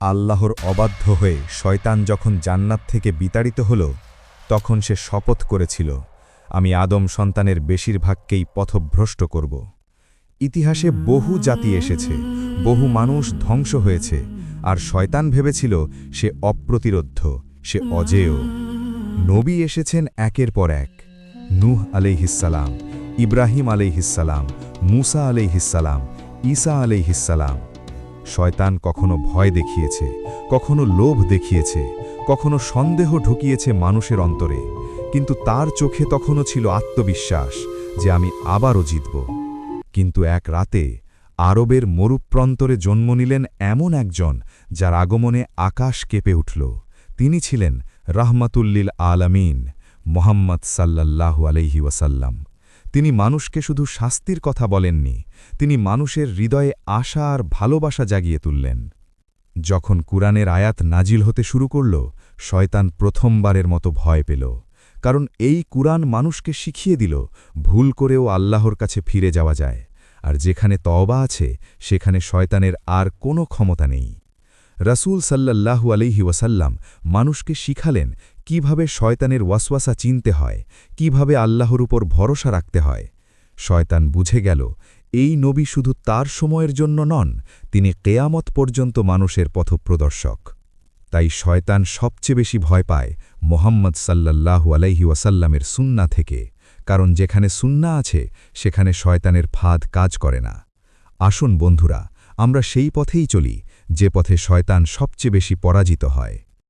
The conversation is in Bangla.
আল্লাহর অবাধ্য হয়ে শয়তান যখন জান্নাত থেকে বিতাড়িত হল তখন সে শপথ করেছিল, আমি আদম সন্তানের বেশিরভাগকেই পথভ্রষ্ট করব। ইতিহাসে বহু জাতি এসেছে, বহু মানুষ ধ্বংস হয়েছে, আর শয়তান ভেবেছিল সে অপ্রতিরোধ্য, সে অজেয়। নবী এসেছেন একের পর এক, নূহ আলাইহিসসালাম, ইব্রাহিম আলাইহিসসালাম, মুসা আলাইহিসসালাম, ঈসা আলাইহিসসালাম। শয়তান কখনো ভয় দেখিয়েছে, কখনো লোভ দেখিয়েছে, কখনো সন্দেহ ঢুকিয়েছে মানুষের অন্তরে, কিন্তু তার চোখে তখনও ছিল আত্মবিশ্বাস যে আমি আবারও জিতব। কিন্তু এক রাতে আরবের মরুপ্রান্তরে জন্ম নিলেন এমন একজন যার আগমনে আকাশ কেঁপে উঠল। তিনি ছিলেন রাহমাতুল্লিল আলামিন, মোহাম্মদ সাল্লাল্লাহু আলাইহি ওয়াসাল্লাম। তিনি মানুষকে শুধু শাস্তির কথা বলেননি, তিনি মানুষের হৃদয়ে আশা আর ভালোবাসা জাগিয়ে তুললেন। যখন কুরআনের আয়াত নাজিল হতে শুরু করল, শয়তান প্রথমবারের মতো ভয় পেল, কারণ এই কুরআন মানুষকে শিখিয়ে দিল ভুল করেও আল্লাহর কাছে ফিরে যাওয়া যায়, আর যেখানে তওবা আছে সেখানে শয়তানের আর কোনো ক্ষমতা নেই। রাসূল সাল্লাল্লাহু আলাইহি ওয়াসাল্লাম মানুষকে শিখালেন কিভাবে শয়তানের ওয়াসওয়াসা চিনতে হয়, কিভাবে আল্লাহর উপর ভরসা রাখতে হয়। শয়তান বুঝে গেল এই নবী শুধু তার সময়ের জন্য নন, তিনি কেয়ামত পর্যন্ত মানুষের পথপ্রদর্শক। তাই শয়তান সবচেয়ে বেশি ভয় পায় মোহাম্মদ সাল্লাল্লাহু আলাইহি ওয়াসাল্লামের সুন্নাহ থেকে, কারণ যেখানে সুন্নাহ আছে সেখানে শয়তানের ফাঁদ কাজ করে না। আসুন বন্ধুরা, আমরা সেই পথেই চলি যে পথে শয়তান সবচেয়ে বেশি পরাজিত হয়।